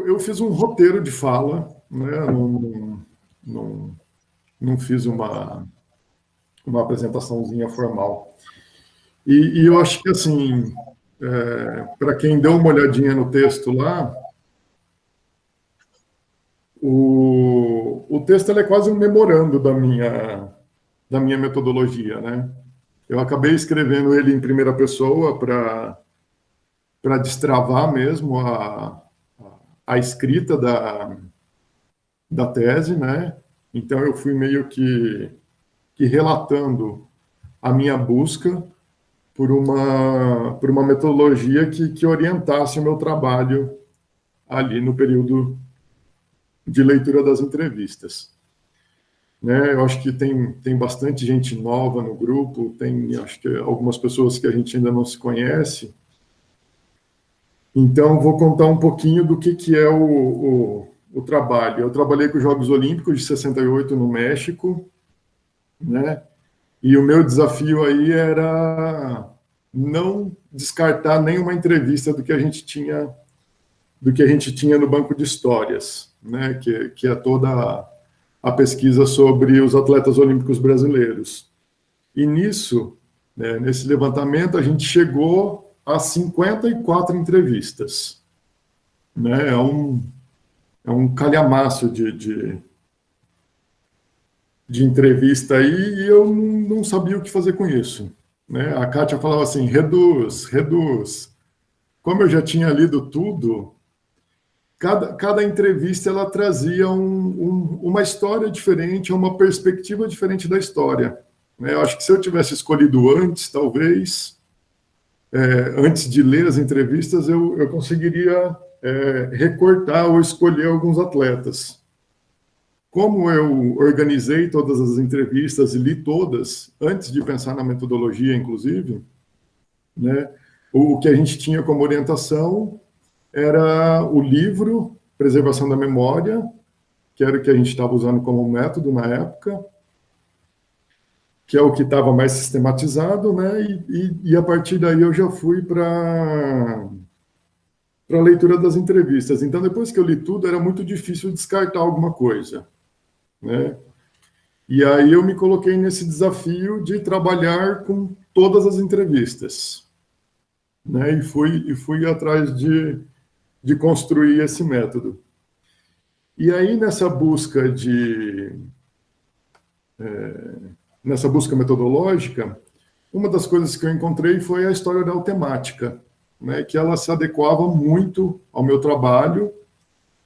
eu fiz um roteiro de fala, né? Não fiz uma apresentaçãozinha formal. E eu acho que, assim, para quem deu uma olhadinha no texto lá, o texto ele é quase um memorando da minha metodologia, né? Eu acabei escrevendo ele em primeira pessoa para destravar mesmo a escrita da tese, né? Então, eu fui meio que relatando a minha busca por uma metodologia que orientasse o meu trabalho ali no período de leitura das entrevistas. Né? Eu acho que tem bastante gente nova no grupo, tem acho que algumas pessoas que a gente ainda não se conhece. Então, vou contar um pouquinho do que é o trabalho. Eu trabalhei com os Jogos Olímpicos de 68 no México, né? E o meu desafio aí era não descartar nenhuma entrevista do que a gente tinha no banco de histórias, né? Que é toda a pesquisa sobre os atletas olímpicos brasileiros. E nisso, né, nesse levantamento, a gente chegou a 54 entrevistas. Né? É um calhamaço de entrevista aí, e eu não sabia o que fazer com isso. Né? A Kátia falava assim, reduz, reduz. Como eu já tinha lido tudo, cada entrevista ela trazia uma história diferente, uma perspectiva diferente da história. Né? Eu acho que se eu tivesse escolhido antes, talvez, antes de ler as entrevistas, eu conseguiria recortar ou escolher alguns atletas. Como eu organizei todas as entrevistas e li todas, antes de pensar na metodologia, inclusive, né, o que a gente tinha como orientação era o livro Preservação da Memória, que era o que a gente estava usando como método na época, que é o que estava mais sistematizado, né, e a partir daí eu já fui para a leitura das entrevistas. Então, depois que eu li tudo, era muito difícil descartar alguma coisa. Né? E aí eu me coloquei nesse desafio de trabalhar com todas as entrevistas, né? E fui atrás de construir esse método. E aí nessa busca metodológica, uma das coisas que eu encontrei foi a história oral temática, né? Que ela se adequava muito ao meu trabalho.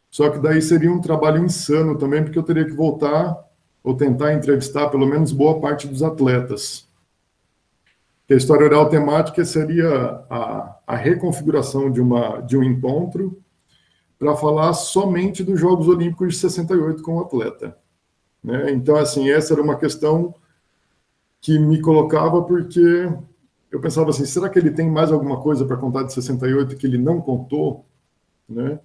Só que daí seria um trabalho insano também, porque eu teria que voltar ou tentar entrevistar pelo menos boa parte dos atletas. A história oral temática seria a reconfiguração de um encontro para falar somente dos Jogos Olímpicos de 68 com o atleta. Né? Então, assim, essa era uma questão que me colocava porque eu pensava assim, será que ele tem mais alguma coisa para contar de 68 que ele não contou? Né?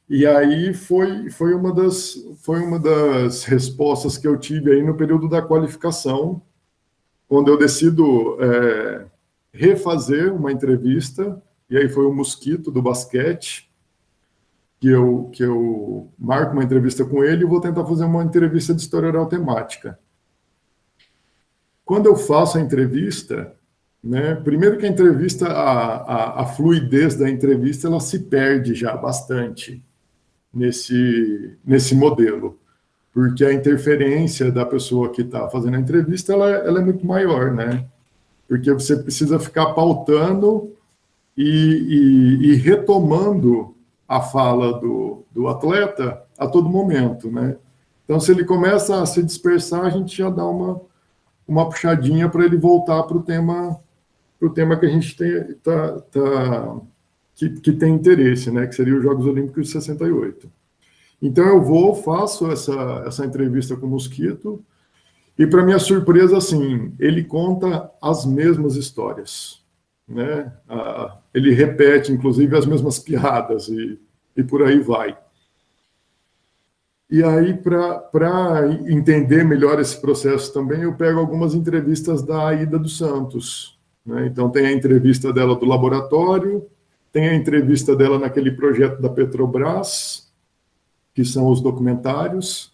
E aí foi uma das respostas que eu tive aí no período da qualificação, quando eu decido refazer uma entrevista, e aí foi o Mosquito do basquete, que eu marco uma entrevista com ele e vou tentar fazer uma entrevista de história oral temática. Quando eu faço a entrevista, né, primeiro que a entrevista, a fluidez da entrevista, ela se perde já bastante nesse modelo, porque a interferência da pessoa que está fazendo a entrevista, ela é muito maior, né? Porque você precisa ficar pautando e retomando a fala do atleta a todo momento, né? Então, se ele começa a se dispersar, a gente já dá uma puxadinha para ele voltar para o tema que a gente que tem interesse, né? Que seria os Jogos Olímpicos de 68. Então, eu faço essa entrevista com o Mosquito, e, para minha surpresa, assim, ele conta as mesmas histórias. Né? Ele repete, inclusive, as mesmas piadas, e por aí vai. E aí, para entender melhor esse processo também, eu pego algumas entrevistas da Aida dos Santos. Né? Então, tem a entrevista dela do laboratório, tem a entrevista dela naquele projeto da Petrobras, que são os documentários.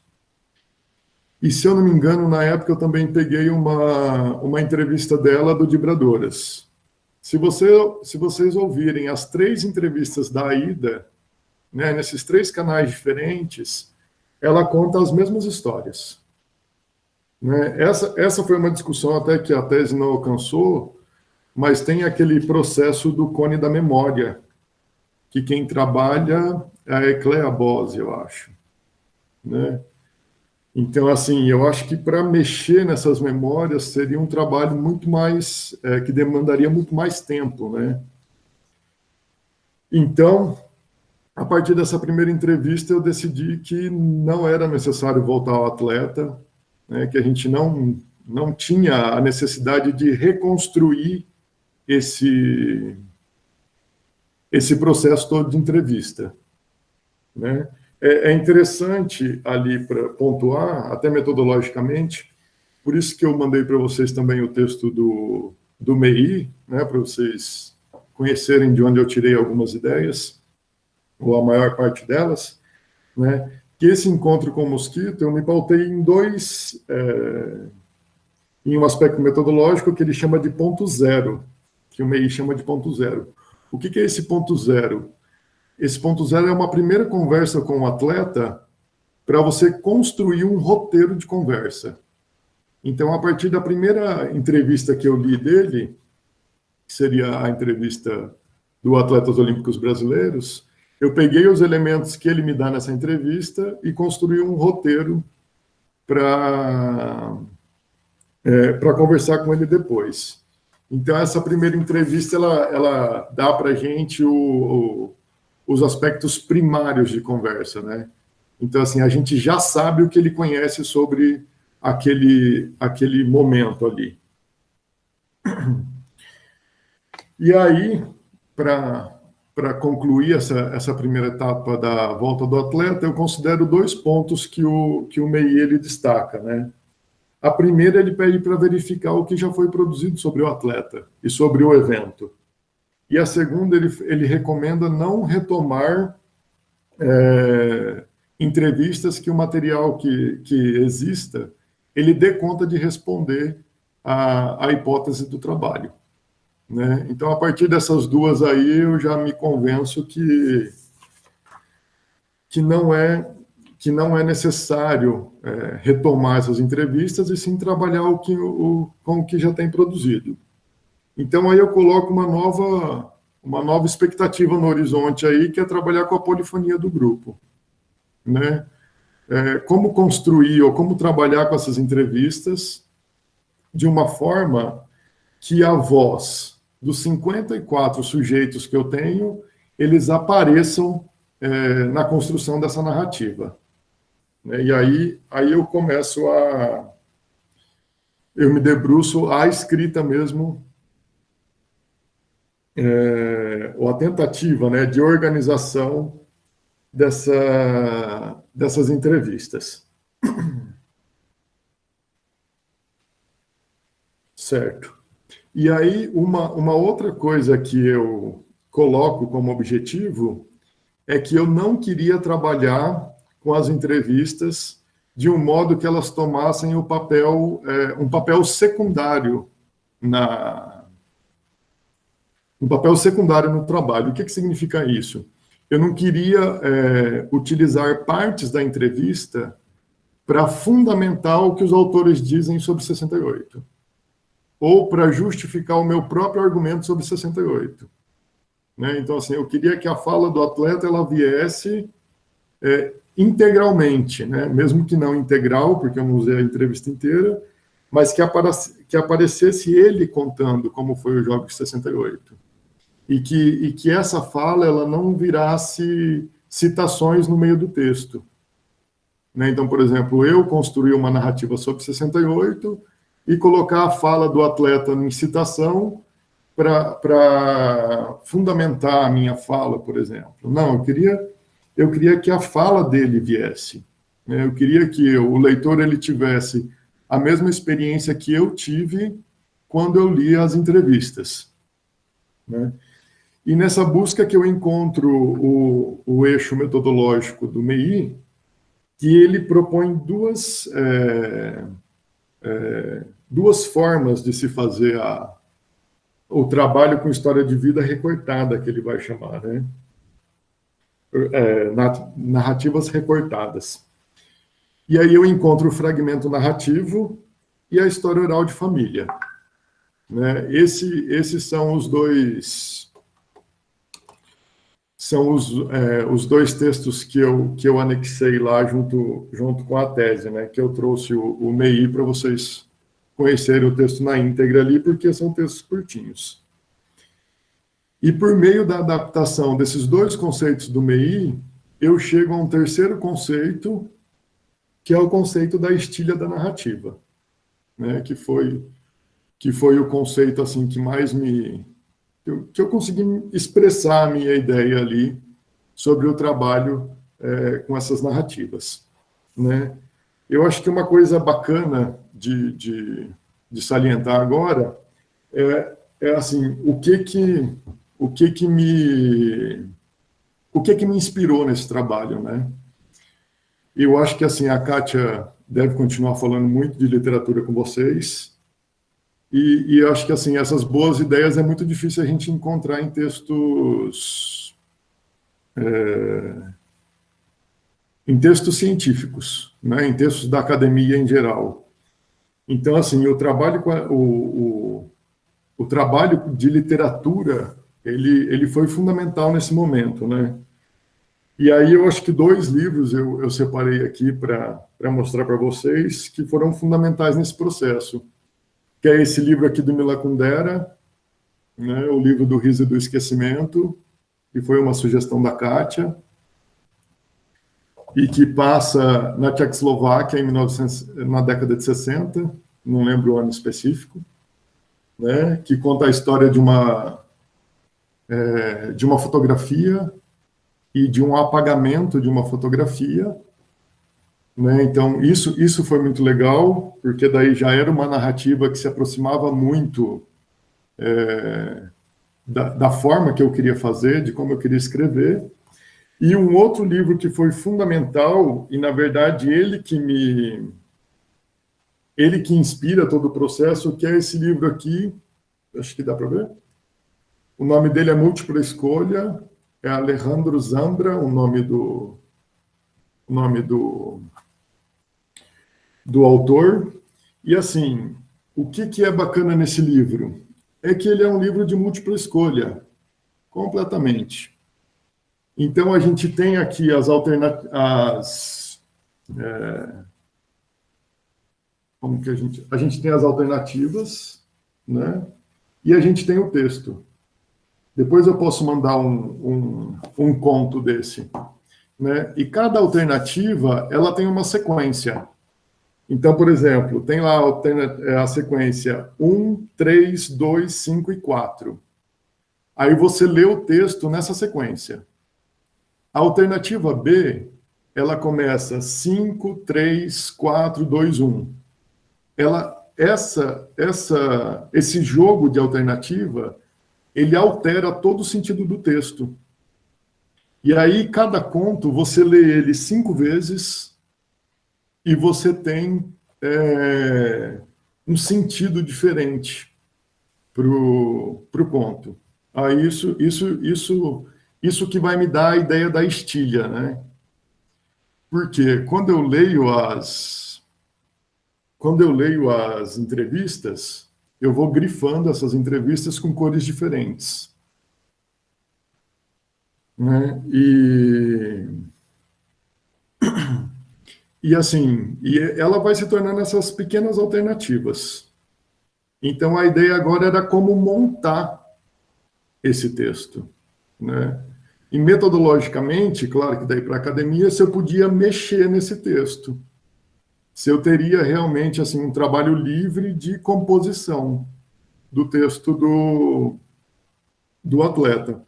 E, se eu não me engano, na época eu também peguei uma entrevista dela do Vibradoras. Se vocês ouvirem as 3 entrevistas da Aida, né, nesses 3 canais diferentes, ela conta as mesmas histórias. Né? Essa foi uma discussão até que a tese não alcançou, mas tem aquele processo do cone da memória, que quem trabalha é a Ecléa Bose, eu acho. Né? Então, assim, eu acho que para mexer nessas memórias seria um trabalho muito mais, que demandaria muito mais tempo, né? Então, a partir dessa primeira entrevista, eu decidi que não era necessário voltar ao atleta, né, que a gente não tinha a necessidade de reconstruir esse processo todo de entrevista. Né? É interessante ali para pontuar, até metodologicamente, por isso que eu mandei para vocês também o texto do MEI, né, para vocês conhecerem de onde eu tirei algumas ideias, ou a maior parte delas, né, que esse encontro com o mosquito, eu me pautei em em um aspecto metodológico que ele chama de ponto zero, que o MEI chama de ponto zero. O que é esse ponto zero? Esse ponto zero é uma primeira conversa com o atleta para você construir um roteiro de conversa. Então, a partir da primeira entrevista que eu li dele, que seria a entrevista do Atletas Olímpicos Brasileiros, eu peguei os elementos que ele me dá nessa entrevista e construí um roteiro para conversar com ele depois. Então, essa primeira entrevista, ela dá para a gente os aspectos primários de conversa, né? Então, assim, a gente já sabe o que ele conhece sobre aquele momento ali. E aí, para concluir essa primeira etapa da volta do atleta, eu considero 2 pontos que o MEI ele destaca, né? A primeira, ele pede para verificar o que já foi produzido sobre o atleta e sobre o evento. E a segunda, ele recomenda não retomar entrevistas que o material que exista, ele dê conta de responder a hipótese do trabalho. Né? Então, a partir dessas 2 aí, eu já me convenço que não é necessário retomar essas entrevistas e sim trabalhar com o que já tem produzido. Então, aí eu coloco uma nova expectativa no horizonte aí, que é trabalhar com a polifonia do grupo. Né? Como construir ou como trabalhar com essas entrevistas de uma forma que a voz dos 54 sujeitos que eu tenho, eles apareçam na construção dessa narrativa. E aí eu começo eu me debruço à escrita mesmo, ou a tentativa, né, de organização dessas entrevistas. Certo. E aí, uma outra coisa que eu coloco como objetivo é que eu não queria trabalhar com as entrevistas de um modo que elas tomassem um papel secundário um papel secundário no trabalho. O que significa isso? Eu não queria utilizar partes da entrevista para fundamentar o que os autores dizem sobre 68, ou para justificar o meu próprio argumento sobre 68. Né? Então, assim, eu queria que a fala do atleta ela viesse integralmente, né? Mesmo que não integral, porque eu não usei a entrevista inteira, mas que aparecesse ele contando como foi o jogo de 68. E que essa fala ela não virasse citações no meio do texto. Né? Então, por exemplo, eu construir uma narrativa sobre 68 e colocar a fala do atleta em citação para fundamentar a minha fala, por exemplo. Não, eu queria que a fala dele viesse. Né? Eu queria que o leitor ele tivesse a mesma experiência que eu tive quando eu li as entrevistas. Né? E nessa busca que eu encontro o eixo metodológico do MEI, que ele propõe duas formas de se fazer o trabalho com história de vida recortada, que ele vai chamar, né? Narrativas recortadas. E aí eu encontro o fragmento narrativo e a história oral de família, né? Esses são os dois os dois textos que eu anexei lá junto com a tese, né? Que eu trouxe o MEI para vocês conhecerem o texto na íntegra ali, porque são textos curtinhos. E por meio da adaptação desses dois conceitos do MEI, eu chego a um terceiro conceito, que é o conceito da estilha da narrativa, né? Que foi o conceito assim que mais que eu consegui expressar a minha ideia ali sobre o trabalho com essas narrativas, né? Eu acho que uma coisa bacana de salientar agora é assim, o que me inspirou nesse trabalho, né? Eu acho que assim a Kátia deve continuar falando muito de literatura com vocês, e eu acho que assim essas boas ideias é muito difícil a gente encontrar em textos científicos, né? Em textos da academia em geral. Então assim o trabalho o trabalho de literatura ele foi fundamental nesse momento, né? E aí eu acho que dois livros eu separei aqui para mostrar para vocês que foram fundamentais nesse processo, que é esse livro aqui do Mila Kundera, né, o livro do Riso e do Esquecimento, que foi uma sugestão da Kátia, e que passa na Tchecoslováquia na década de 60, não lembro o ano específico, né, que conta a história de uma fotografia e de um apagamento de uma fotografia, né? Então, isso foi muito legal, porque daí já era uma narrativa que se aproximava muito da forma que eu queria fazer, de como eu queria escrever. E um outro livro que foi fundamental, e na verdade ele que inspira todo o processo, que é esse livro aqui, acho que dá para ver. O nome dele é Múltipla Escolha, é Alejandro Zambra, o nome do autor. E assim, o que é bacana nesse livro? É que ele é um livro de múltipla escolha, completamente. Então a gente tem aqui as alternativas. Como que a gente tem as alternativas, né? E a gente tem o texto. Depois eu posso mandar um conto desse, né? E cada alternativa ela tem uma sequência. Então, por exemplo, tem lá a sequência 1, 3, 2, 5 e 4. Aí você lê o texto nessa sequência. A alternativa B, ela começa 5, 3, 4, 2, 1. Esse jogo de alternativa, ele altera todo o sentido do texto. E aí, cada conto, você lê ele 5 vezes e você tem um sentido diferente para o conto. Aí isso que vai me dar a ideia da estilha, né? Porque quando eu leio as entrevistas, eu vou grifando essas entrevistas com cores diferentes, né? E assim, ela vai se tornando essas pequenas alternativas. Então, a ideia agora era como montar esse texto, né? E metodologicamente, claro que daí para a academia, se eu podia mexer nesse texto, se eu teria realmente assim um trabalho livre de composição do texto do atleta,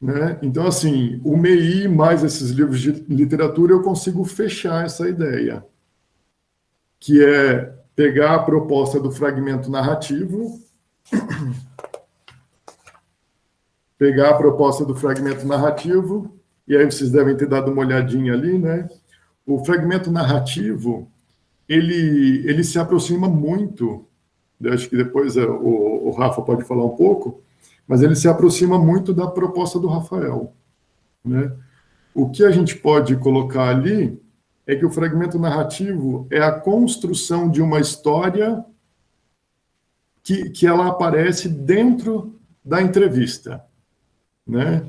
né? Então, assim, o MEI mais esses livros de literatura, eu consigo fechar essa ideia, que é pegar a proposta do fragmento narrativo, pegar a proposta do fragmento narrativo, e aí vocês devem ter dado uma olhadinha ali, né? O fragmento narrativo, ele se aproxima muito, eu acho que depois o Rafa pode falar um pouco, mas ele se aproxima muito da proposta do Rafael, né? O que a gente pode colocar ali é que o fragmento narrativo é a construção de uma história que ela aparece dentro da entrevista, né?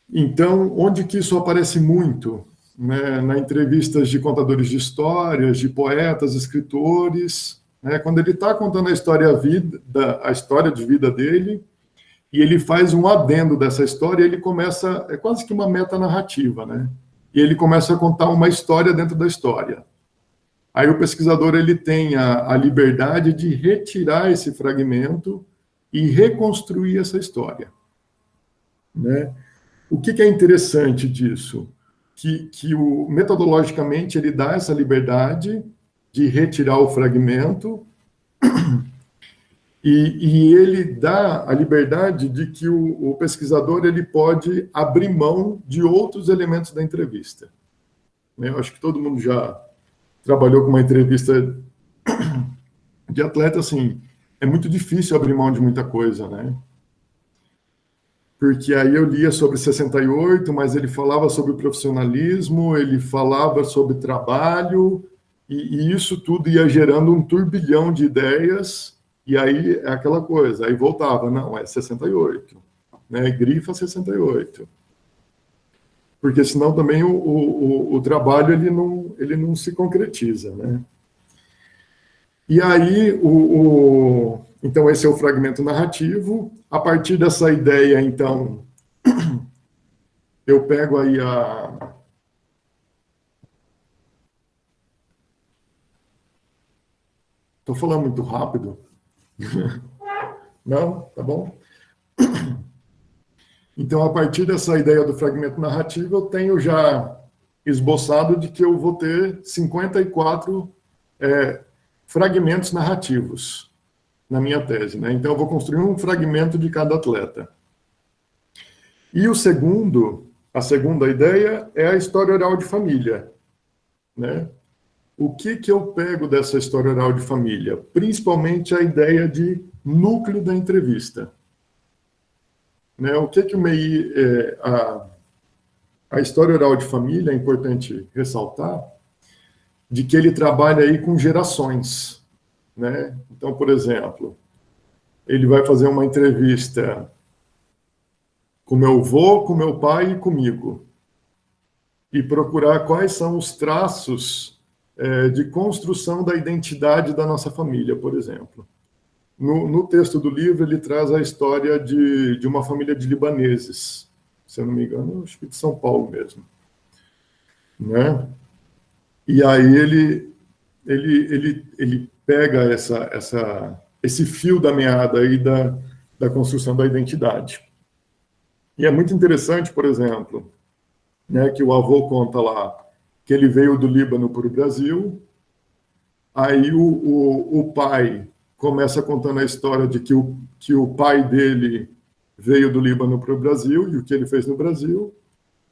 Então, onde que isso aparece muito? Né? Na entrevistas de contadores de histórias, de poetas, escritores, né? Quando ele está contando a história de vida dele, e ele faz um adendo dessa história, ele começa, é quase que uma metanarrativa, né? E ele começa a contar uma história dentro da história. Aí o pesquisador ele tem a liberdade de retirar esse fragmento e reconstruir essa história, né? O que é interessante disso? Metodologicamente ele dá essa liberdade de retirar o fragmento e ele dá a liberdade de que o pesquisador ele pode abrir mão de outros elementos da entrevista. Eu acho que todo mundo já trabalhou com uma entrevista de atleta, assim, é muito difícil abrir mão de muita coisa, né? Porque aí eu lia sobre 68, mas ele falava sobre profissionalismo, ele falava sobre trabalho, e isso tudo ia gerando um turbilhão de ideias, e aí é aquela coisa, aí voltava, não, é 68, né? Grifa 68. Porque senão também o trabalho ele não se concretiza, né? E aí, então, esse é o fragmento narrativo. A partir dessa ideia, então, eu pego aí a... Estou falando muito rápido? Não? Tá bom? Então, a partir dessa ideia do fragmento narrativo, eu tenho já esboçado de que eu vou ter 54 fragmentos narrativos na minha tese, né? Então, eu vou construir um fragmento de cada atleta. E a segunda ideia é a história oral de família, né? O que eu pego dessa história oral de família? Principalmente a ideia de núcleo da entrevista. Né? O que o MEI... a história oral de família, é importante ressaltar, de que ele trabalha aí com gerações, né? Então, por exemplo, ele vai fazer uma entrevista com meu avô, com meu pai e comigo, e procurar quais são os traços de construção da identidade da nossa família, por exemplo. No texto do livro, ele traz a história de uma família de libaneses, se eu não me engano, acho que de São Paulo mesmo, né? E aí ele pega esse fio da meada aí da construção da identidade. E é muito interessante, por exemplo, né, que o avô conta lá que ele veio do Líbano para o Brasil, aí o pai começa contando a história de que o pai dele veio do Líbano para o Brasil e o que ele fez no Brasil,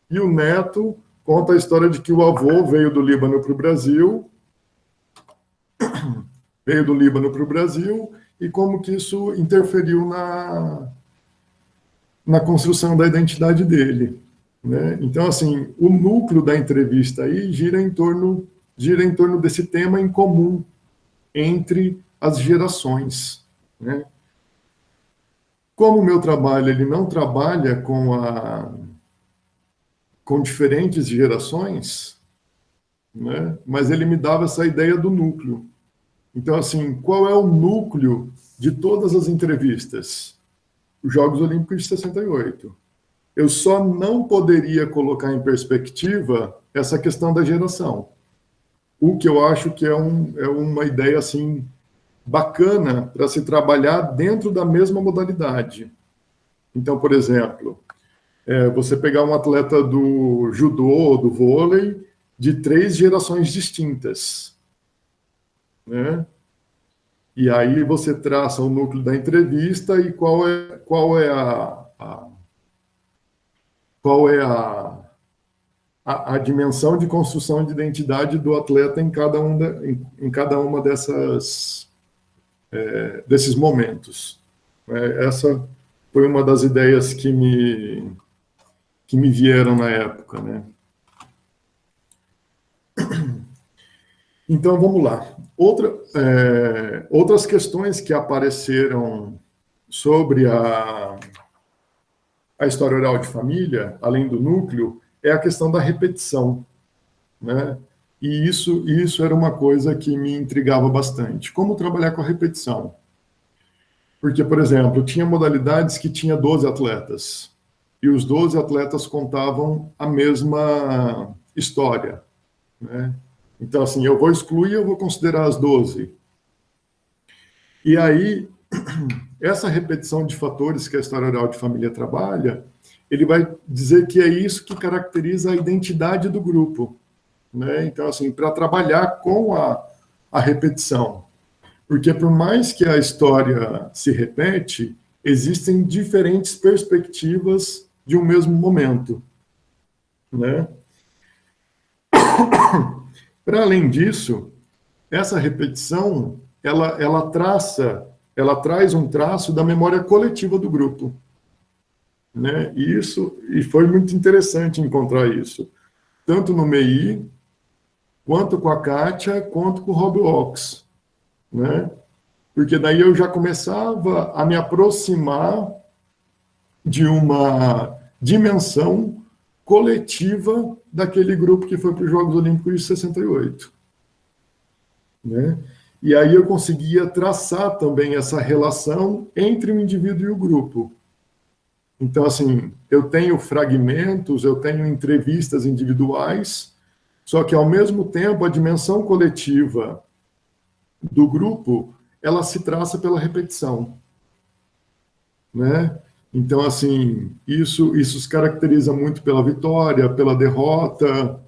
e o neto conta a história de que o avô veio do Líbano para o Brasil, e como que isso interferiu na construção da identidade dele, né? Então, assim, o núcleo da entrevista aí gira em torno desse tema em comum entre as gerações, né? Como o meu trabalho ele não trabalha com diferentes gerações, né? Mas ele me dava essa ideia do núcleo. Então, assim, qual é o núcleo de todas as entrevistas? Os Jogos Olímpicos de 68. Eu só não poderia colocar em perspectiva essa questão da geração. O que eu acho que é uma ideia, assim, bacana para se trabalhar dentro da mesma modalidade. Então, por exemplo, você pegar um atleta do judô, do vôlei, de 3 gerações distintas, né? E aí você traça o núcleo da entrevista e qual é qual é a dimensão de construção de identidade do atleta em cada uma desses momentos. Essa foi uma das ideias que me vieram na época, né? Então, vamos lá. Outras questões que apareceram sobre a história oral de família, além do núcleo, é a questão da repetição, né? E isso era uma coisa que me intrigava bastante. Como trabalhar com a repetição? Porque, por exemplo, tinha modalidades que tinha 12 atletas, e os 12 atletas contavam a mesma história, né? Então, assim, eu vou excluir, eu vou considerar as 12. E aí, essa repetição de fatores que a história oral de família trabalha, ele vai dizer que é isso que caracteriza a identidade do grupo, né? Então, assim, para trabalhar com a repetição. Porque por mais que a história se repete, existem diferentes perspectivas de um mesmo momento, né? Para além disso, essa repetição, ela traz um traço da memória coletiva do grupo, né? E foi muito interessante encontrar isso, tanto no MEI, quanto com a Kátia, quanto com o Rob Ox, né? Porque daí eu já começava a me aproximar de uma dimensão coletiva daquele grupo que foi para os Jogos Olímpicos de 68, né? E aí eu conseguia traçar também essa relação entre o indivíduo e o grupo. Então, assim, eu tenho fragmentos, eu tenho entrevistas individuais, só que, ao mesmo tempo, a dimensão coletiva do grupo, ela se traça pela repetição, né? Então, assim, isso se caracteriza muito pela vitória, pela derrota,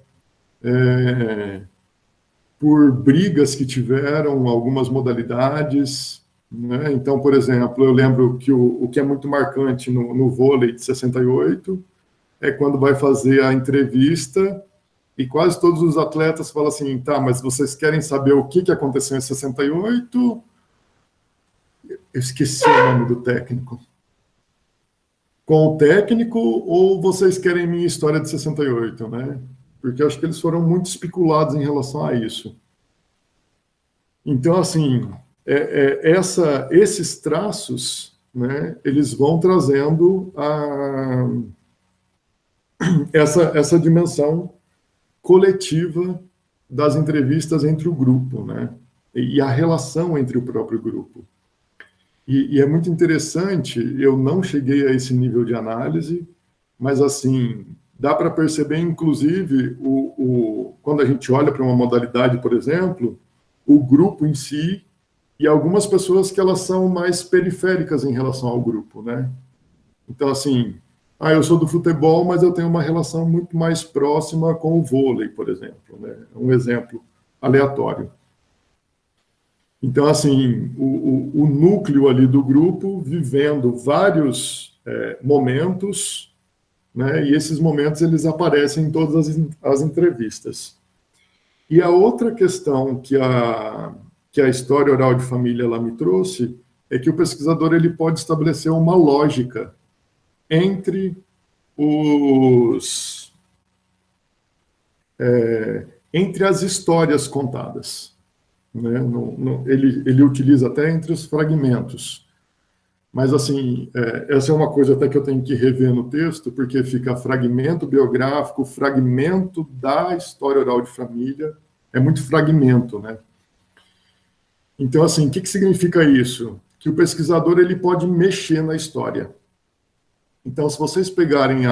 por brigas que tiveram algumas modalidades, né? Então, por exemplo, eu lembro que o que é muito marcante no vôlei de 68 é quando vai fazer a entrevista e quase todos os atletas falam assim, tá, mas vocês querem saber o que aconteceu em 68? Eu esqueci o nome do técnico. Com o técnico ou vocês querem minha história de 68, né? Porque eu acho que eles foram muito especulados em relação a isso. Então, assim, esses traços, né, eles vão trazendo essa dimensão coletiva das entrevistas entre o grupo, né? E a relação entre o próprio grupo. E é muito interessante, eu não cheguei a esse nível de análise, mas, assim, dá para perceber, inclusive, quando a gente olha para uma modalidade, por exemplo, o grupo em si e algumas pessoas que elas são mais periféricas em relação ao grupo, né? Então, assim, eu sou do futebol, mas eu tenho uma relação muito mais próxima com o vôlei, por exemplo, né? Um exemplo aleatório. Então, assim, o núcleo ali do grupo vivendo vários momentos, né? E esses momentos eles aparecem em todas as entrevistas. E a outra questão que a história oral de família ela me trouxe é que o pesquisador ele pode estabelecer uma lógica entre entre as histórias contadas, né? Ele utiliza até entre os fragmentos. Mas, assim, essa é uma coisa até que eu tenho que rever no texto, porque fica fragmento biográfico, fragmento da história oral de família, é muito fragmento, né? Então, assim, o que significa isso? Que o pesquisador ele pode mexer na história. Então, se vocês pegarem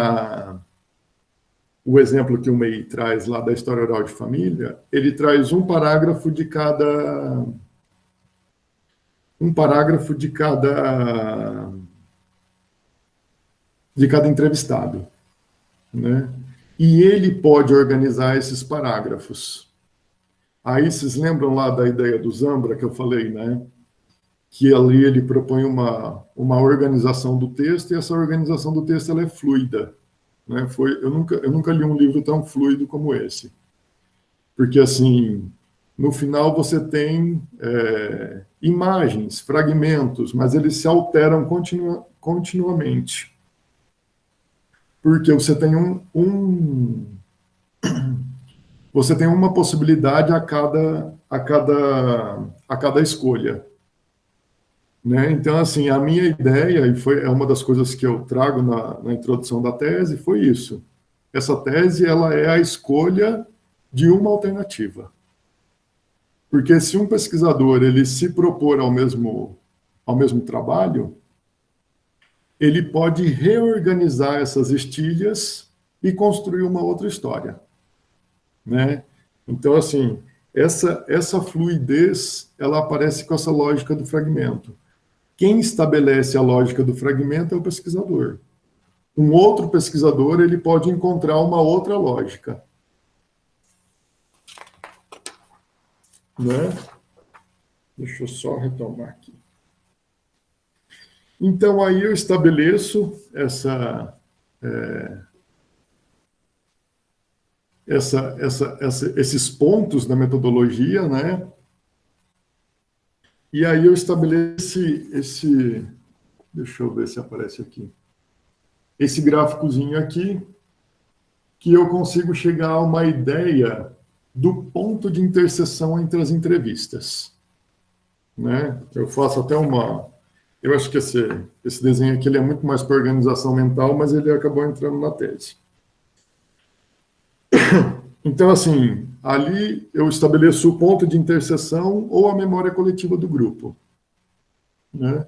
o exemplo que o MEI traz lá da história oral de família, ele traz um parágrafo de cada entrevistado, né? E ele pode organizar esses parágrafos. Aí vocês lembram lá da ideia do Zambra que eu falei, né? que ali ele propõe uma organização do texto, e essa organização do texto ela é fluida. Né? Eu nunca li um livro tão fluido como esse. Porque, assim, no final você tem imagens, fragmentos, mas eles se alteram continuamente. Porque você tem você tem uma possibilidade a cada escolha. Né? Então, assim, a minha ideia, é uma das coisas que eu trago na introdução da tese, foi isso. Essa tese, ela é a escolha de uma alternativa. Porque se um pesquisador ele se propor ao mesmo trabalho, ele pode reorganizar essas estilhas e construir uma outra história. Né? Então, assim, essa fluidez, ela aparece com essa lógica do fragmento. Quem estabelece a lógica do fragmento é o pesquisador. Um outro pesquisador, ele pode encontrar uma outra lógica. Né? Deixa eu só retomar aqui. Então, aí eu estabeleço esses pontos da metodologia, né? E aí eu estabeleço deixa eu ver se aparece aqui, esse gráficozinho aqui, que eu consigo chegar a uma ideia do ponto de interseção entre as entrevistas. Né? Eu faço até eu acho que esse desenho aqui ele é muito mais para organização mental, mas ele acabou entrando na tese. Então, assim, ali eu estabeleço o ponto de interseção ou a memória coletiva do grupo. Né?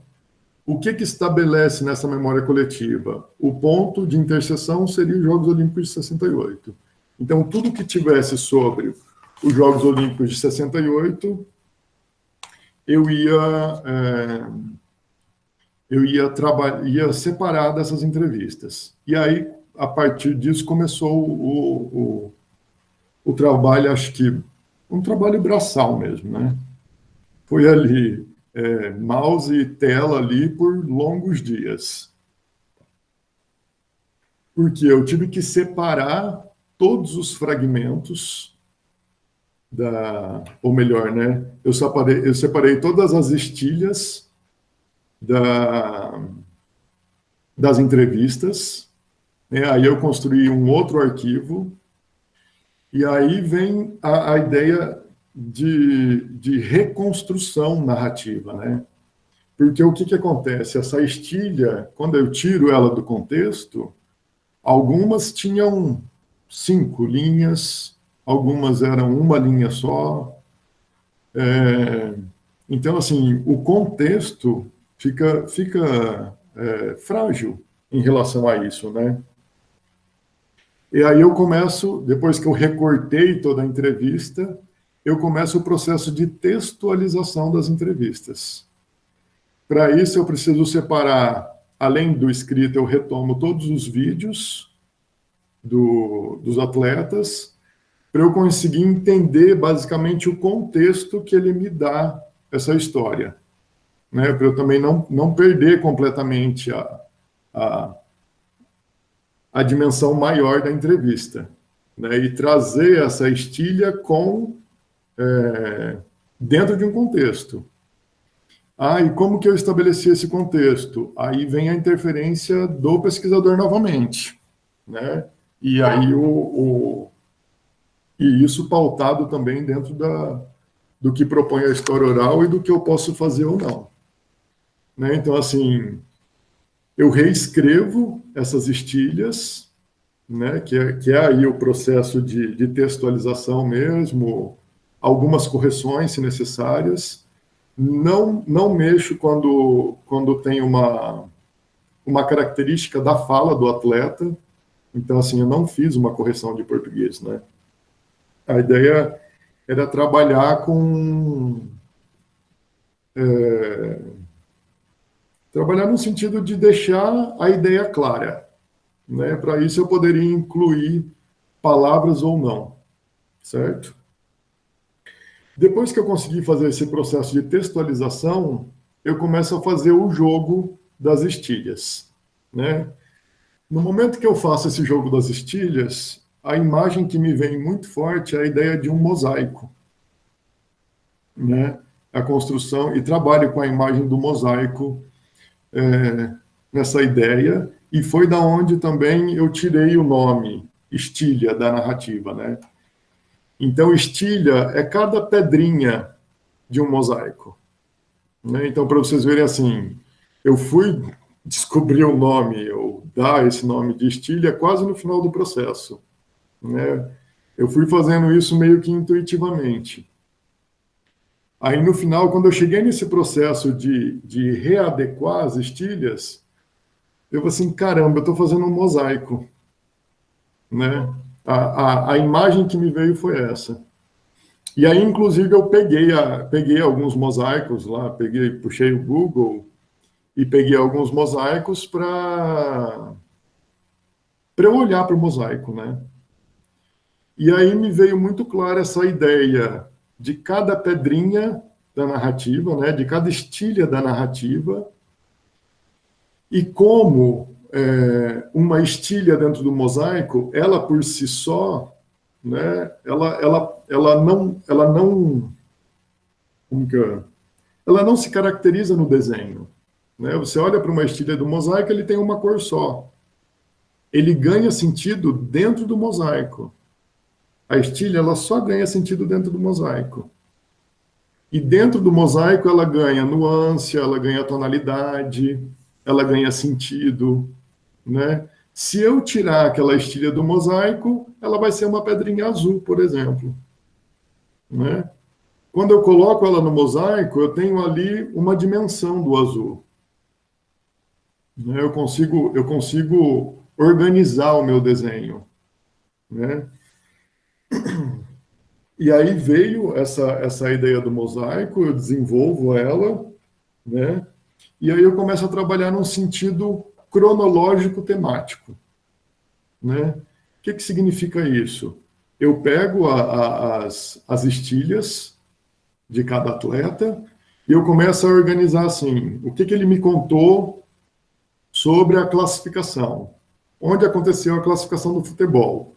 O que estabelece nessa memória coletiva? O ponto de interseção seria os Jogos Olímpicos de 68. Então, tudo que tivesse sobre os Jogos Olímpicos de 68, eu ia separar dessas entrevistas. E aí, a partir disso, começou o trabalho, acho que um trabalho braçal mesmo, né? Foi ali, mouse e tela ali por longos dias. Porque eu tive que separar todos os fragmentos ou melhor, né? Eu separei todas as estilhas das entrevistas, né? Aí eu construí um outro arquivo, e aí vem a ideia de reconstrução narrativa, né? Porque o que acontece? Essa estilha, quando eu tiro ela do contexto, algumas tinham 5 linhas, algumas eram uma linha só. Então, assim, o contexto fica frágil em relação a isso, né? E aí eu começo, depois que eu recortei toda a entrevista, eu começo o processo de textualização das entrevistas. Para isso, eu preciso separar, além do escrito, eu retomo todos os vídeos dos atletas, para eu conseguir entender, basicamente, o contexto que ele me dá essa história. Né? Para eu também não perder completamente a dimensão maior da entrevista, né? E trazer essa estilha dentro de um contexto. E como que eu estabeleci esse contexto? Aí vem a interferência do pesquisador novamente, né? E aí e isso pautado também dentro do que propõe a história oral e do que eu posso fazer ou não. Né? Então, assim, eu reescrevo essas estilhas, né? que é aí o processo de textualização mesmo, algumas correções, se necessárias. Não mexo quando tem uma característica da fala do atleta. Então, assim, eu não fiz uma correção de português, né? A ideia era trabalhar trabalhar no sentido de deixar a ideia clara, né? Para isso eu poderia incluir palavras ou não, certo? Depois que eu consegui fazer esse processo de textualização, eu começo a fazer o jogo das estilhas, né? No momento que eu faço esse jogo das estilhas, a imagem que me vem muito forte é a ideia de um mosaico, né? A construção, e trabalho com a imagem do mosaico nessa ideia, e foi da onde também eu tirei o nome estilha da narrativa, né? Então, estilha é cada pedrinha de um mosaico, né? Então, para vocês verem assim, eu fui descobrir o nome, ou dar esse nome de estilha quase no final do processo, né? Eu fui fazendo isso meio que intuitivamente. Aí, no final, quando eu cheguei nesse processo de readequar as estilhas, eu falei assim, caramba, eu estou fazendo um mosaico, né? A imagem que me veio foi essa. E aí, inclusive, eu peguei alguns mosaicos lá, puxei o Google e peguei alguns mosaicos para eu olhar para o mosaico, né? E aí me veio muito clara essa ideia de cada pedrinha da narrativa, né? De cada estilha da narrativa, e como uma estilha dentro do mosaico, ela por si só, né? Ela não, como que é? Ela não se caracteriza no desenho, né? Você olha para uma estilha do mosaico, ele tem uma cor só. Ele ganha sentido dentro do mosaico. A estilha, ela só ganha sentido dentro do mosaico. E dentro do mosaico ela ganha nuance, ela ganha tonalidade, ela ganha sentido, né? Se eu tirar aquela estilha do mosaico, ela vai ser uma pedrinha azul, por exemplo, né? Quando eu coloco ela no mosaico, eu tenho ali uma dimensão do azul, né? Eu consigo organizar o meu desenho, né? E aí veio essa ideia do mosaico, eu desenvolvo ela, né? E aí eu começo a trabalhar num sentido cronológico temático, né? O que significa isso? Eu pego as estilhas de cada atleta e eu começo a organizar assim, o que ele me contou sobre a classificação. Onde aconteceu a classificação do futebol?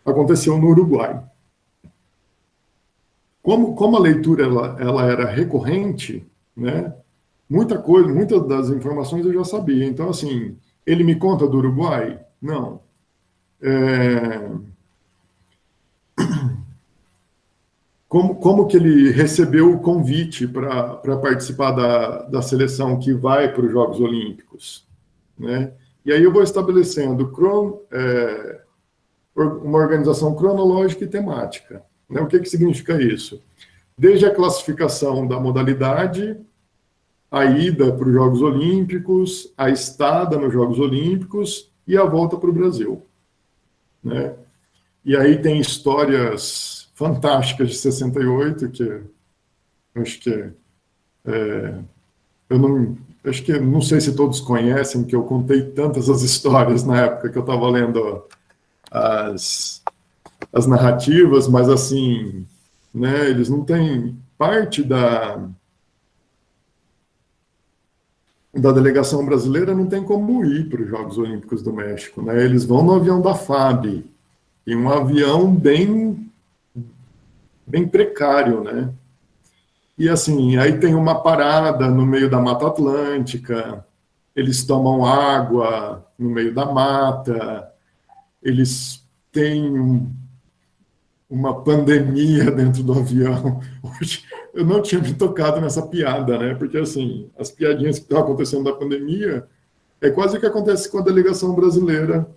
Aconteceu no Uruguai. Como a leitura ela era recorrente, né? Muitas das informações eu já sabia. Então, assim, ele me conta do Uruguai? Não. É, como que ele recebeu o convite para participar da seleção que vai para os Jogos Olímpicos, né? E aí eu vou estabelecendo uma organização cronológica e temática, né? O que significa isso? Desde a classificação da modalidade, a ida para os Jogos Olímpicos, a estada nos Jogos Olímpicos e a volta para o Brasil, né? E aí tem histórias fantásticas de 68, que eu acho que eu não, acho que não sei se todos conhecem, que eu contei tantas as histórias na época que eu estava lendo as, as narrativas, mas assim, né, eles não têm parte da delegação brasileira não tem como ir para os Jogos Olímpicos do México, né? Eles vão no avião da FAB, e um avião bem precário, né? E assim, aí tem uma parada no meio da Mata Atlântica, eles tomam água no meio da mata, eles têm uma pandemia dentro do avião. Hoje, eu não tinha me tocado nessa piada, né? Porque assim, as piadinhas que estão acontecendo da pandemia é quase o que acontece com a delegação brasileira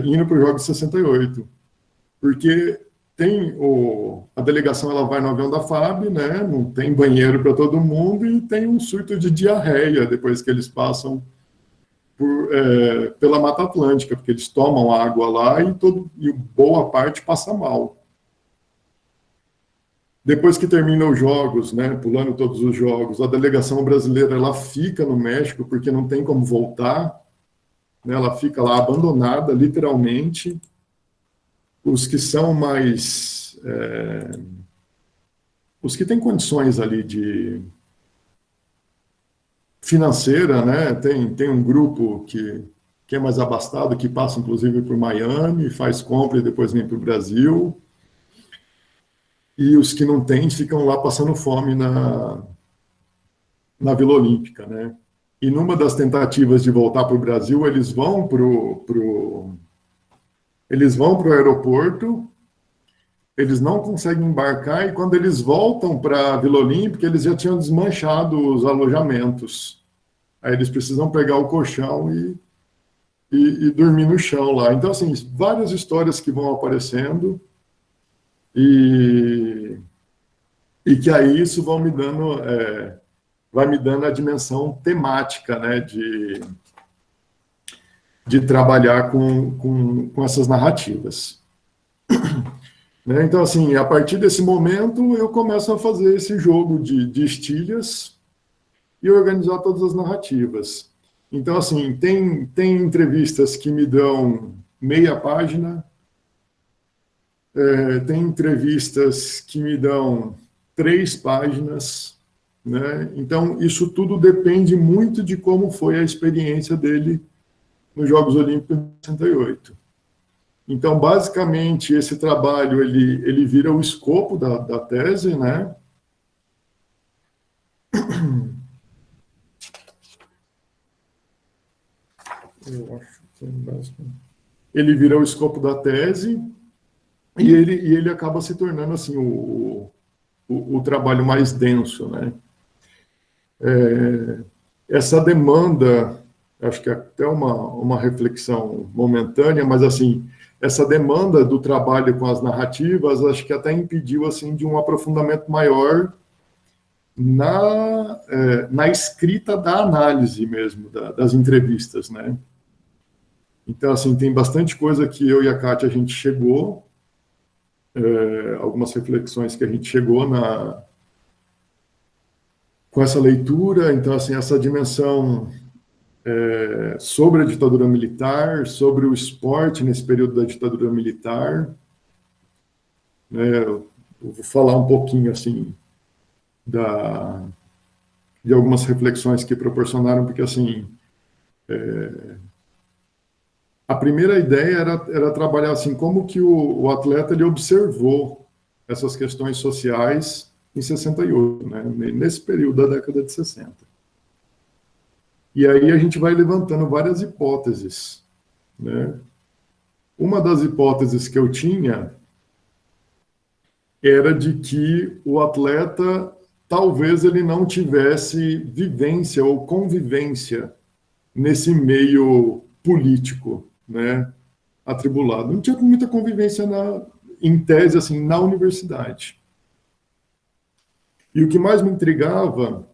indo para os Jogos 68, porque a delegação ela vai no avião da FAB, né? Não tem banheiro para todo mundo e tem um surto de diarreia depois que eles passam pela Mata Atlântica, porque eles tomam água lá e boa parte passa mal. Depois que terminam os jogos, né, pulando todos os jogos, a delegação brasileira ela fica no México porque não tem como voltar, né, ela fica lá abandonada, literalmente. Os que são mais os que têm condições ali financeira, né? Tem um grupo que é mais abastado, que passa inclusive por Miami, faz compra e depois vem para o Brasil. E os que não têm ficam lá passando fome na Vila Olímpica, né? E numa das tentativas de voltar para o Brasil, eles vão pro aeroporto, eles não conseguem embarcar, e quando eles voltam para a Vila Olímpica, eles já tinham desmanchado os alojamentos. Aí eles precisam pegar o colchão e dormir no chão lá. Então, assim, várias histórias que vão aparecendo e que aí isso vai me dando a dimensão temática, né, de trabalhar com essas narrativas. Né? Então, assim, a partir desse momento, eu começo a fazer esse jogo de estilhas e organizar todas as narrativas. Então, assim, tem entrevistas que me dão meia página, tem entrevistas que me dão 3 páginas, né? Então, isso tudo depende muito de como foi a experiência dele nos Jogos Olímpicos de 68. Então, basicamente, esse trabalho, ele vira o escopo da tese, né? Eu acho que é basicamente. Ele vira o escopo da tese e ele acaba se tornando, assim, o trabalho mais denso, né? Essa demanda, acho que é até uma reflexão momentânea, mas, assim, essa demanda do trabalho com as narrativas, acho que até impediu, assim, de um aprofundamento maior na escrita da análise mesmo, das entrevistas, né? Então, assim, tem bastante coisa que eu e a Kátia, a gente chegou, algumas reflexões que a gente chegou com essa leitura. Então, assim, essa dimensão sobre a ditadura militar, sobre o esporte nesse período da ditadura militar, né? Eu vou falar um pouquinho, assim, de algumas reflexões que proporcionaram, porque, assim, a primeira ideia era trabalhar, assim, como que o atleta, ele observou essas questões sociais em 68, né, nesse período da década de 60. E aí a gente vai levantando várias hipóteses, né? Uma das hipóteses que eu tinha era de que o atleta, talvez ele não tivesse vivência ou convivência nesse meio político, né, atribulado. Não tinha muita convivência, em tese, assim, na universidade. E o que mais me intrigava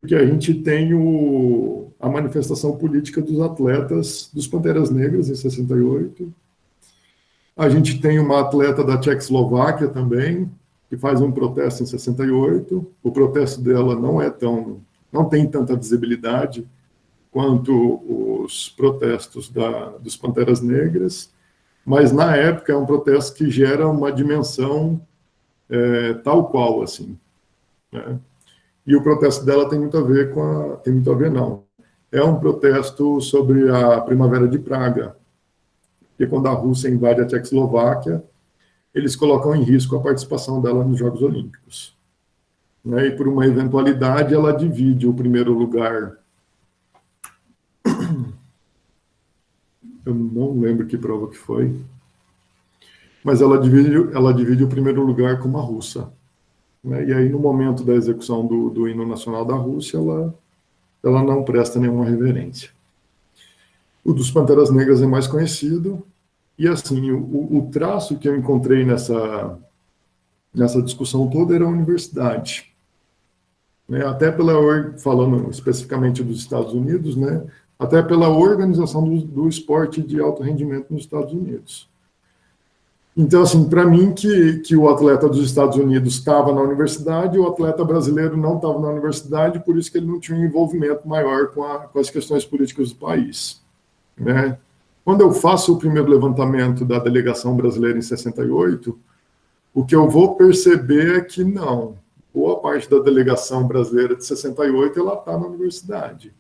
é que a gente tem a manifestação política dos atletas dos Panteras Negras, em 68. A gente tem uma atleta da Tchecoslováquia também, que faz um protesto em 68. O protesto dela não tem tanta visibilidade quanto os protestos dos Panteras Negras, mas na época é um protesto que gera uma dimensão tal qual, assim, né? E o protesto dela tem muito a ver tem muito a ver, não. É um protesto sobre a Primavera de Praga, que quando a Rússia invade a Tchecoslováquia, eles colocam em risco a participação dela nos Jogos Olímpicos, né? E por uma eventualidade, ela divide o primeiro lugar. Eu não lembro que prova que foi, mas ela divide o primeiro lugar com uma russa, né? E aí, no momento da execução do hino nacional da Rússia, ela não presta nenhuma reverência. O dos Panteras Negras é mais conhecido, e, assim, o traço que eu encontrei nessa discussão toda era a universidade, né? Até falando especificamente dos Estados Unidos, né? Até pela organização do esporte de alto rendimento nos Estados Unidos. Então, assim, para mim, que o atleta dos Estados Unidos estava na universidade, o atleta brasileiro não estava na universidade, por isso que ele não tinha um envolvimento maior com as questões políticas do país, né? Quando eu faço o primeiro levantamento da delegação brasileira em 68, o que eu vou perceber é que não. boa parte da delegação brasileira de 68 ela está na universidade.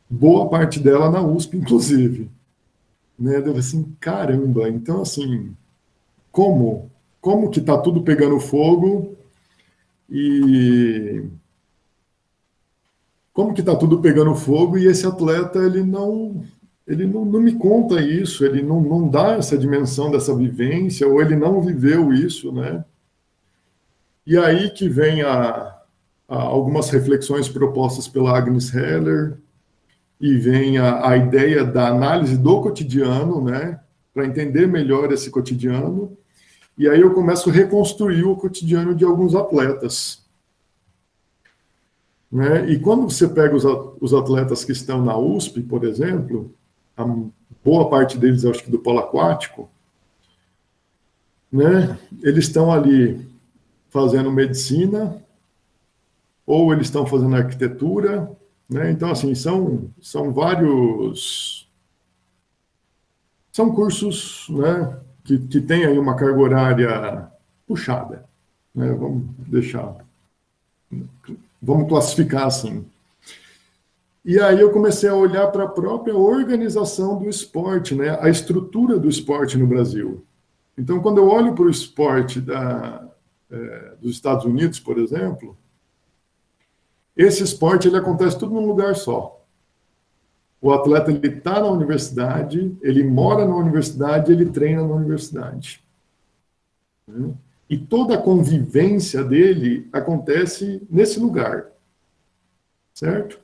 Boa parte dela na USP, inclusive. Né? Deve assim, caramba, então assim, como que está tudo pegando fogo e como que está tudo pegando fogo e esse atleta ele não me conta isso, ele não dá essa dimensão dessa vivência, ou ele não viveu isso, né? E aí que vem algumas reflexões propostas pela Agnes Heller, e vem a ideia da análise do cotidiano, né? Para entender melhor esse cotidiano, e aí eu começo a reconstruir o cotidiano de alguns atletas. Né? E quando você pega os atletas que estão na USP, por exemplo, a boa parte deles, acho que do polo aquático, né? Eles estão ali fazendo medicina, ou eles estão fazendo arquitetura, né? Então, assim, são vários... São cursos, né, que têm aí uma carga horária puxada, né? Vamos classificar assim. E aí eu comecei a olhar para a própria organização do esporte, né? A estrutura do esporte no Brasil. Então, quando eu olho para o esporte dos Estados Unidos, por exemplo, esse esporte ele acontece tudo num lugar só. O atleta ele está na universidade, ele mora na universidade, ele treina na universidade. E toda a convivência dele acontece nesse lugar, certo?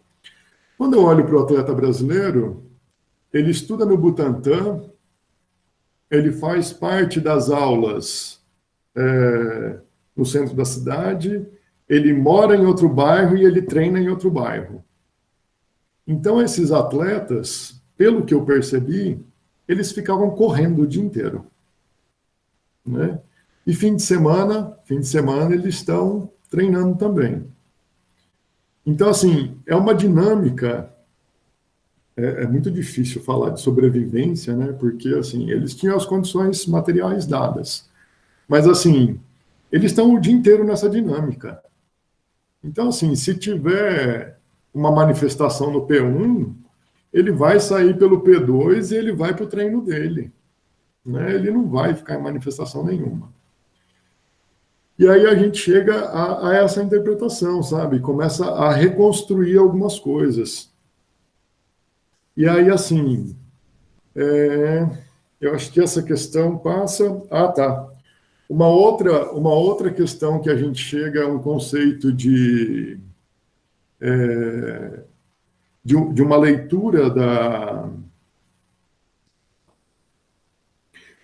Quando eu olho para o atleta brasileiro, ele estuda no Butantan, ele faz parte das aulas no centro da cidade, ele mora em outro bairro e ele treina em outro bairro. Então, esses atletas, pelo que eu percebi, eles ficavam correndo o dia inteiro. Né? E fim de semana eles estão treinando também. Então, assim, é uma dinâmica. É muito difícil falar de sobrevivência, né? Porque, assim, eles tinham as condições materiais dadas. Mas, assim, eles estão o dia inteiro nessa dinâmica. Então, assim, se tiver uma manifestação no P1, ele vai sair pelo P2 e ele vai para o treino dele. Né? Ele não vai ficar em manifestação nenhuma. E aí a gente chega a essa interpretação, sabe? Começa a reconstruir algumas coisas. E aí, assim, eu acho que essa questão passa... Ah, tá. Uma outra questão que a gente chega é um conceito de uma leitura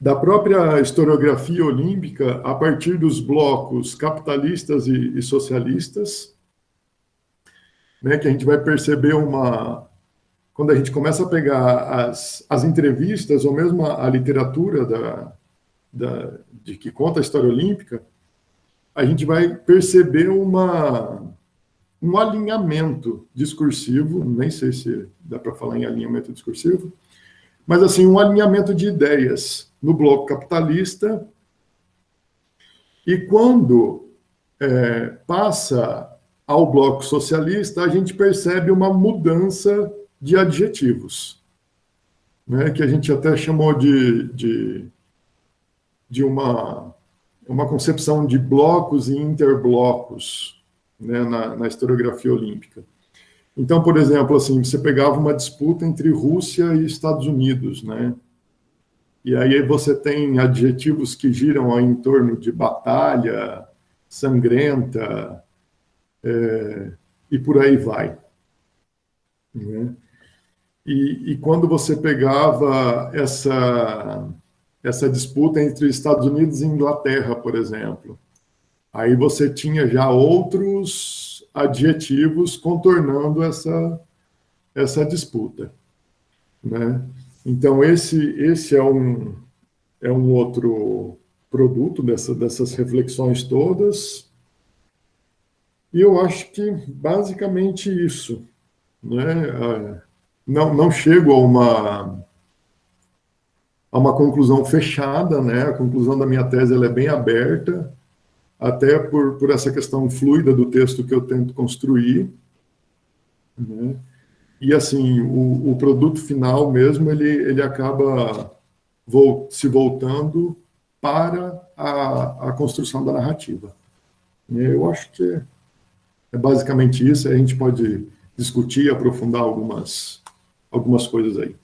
da própria historiografia olímpica a partir dos blocos capitalistas e socialistas, né, que a gente vai perceber quando a gente começa a pegar as entrevistas ou mesmo a literatura de que conta a história olímpica, a gente vai perceber um alinhamento discursivo, nem sei se dá para falar em alinhamento discursivo, mas assim, um alinhamento de ideias no bloco capitalista, e quando passa ao bloco socialista, a gente percebe uma mudança de adjetivos, né, que a gente até chamou de uma concepção de blocos e interblocos, né, na historiografia olímpica. Então, por exemplo, assim, você pegava uma disputa entre Rússia e Estados Unidos, né? E aí você tem adjetivos que giram em torno de batalha, sangrenta, e por aí vai. Né? E quando você pegava essa disputa entre Estados Unidos e Inglaterra, por exemplo, aí você tinha já outros adjetivos contornando essa disputa. Né? Então, esse é um outro produto dessas reflexões todas. E eu acho que basicamente isso. Né? Não chego a uma conclusão fechada, né? A conclusão da minha tese ela é bem aberta. até por essa questão fluida do texto que eu tento construir, né? E, assim, o produto final mesmo, ele acaba se voltando para a construção da narrativa. Eu acho que é basicamente isso. A gente pode discutir e aprofundar algumas coisas aí.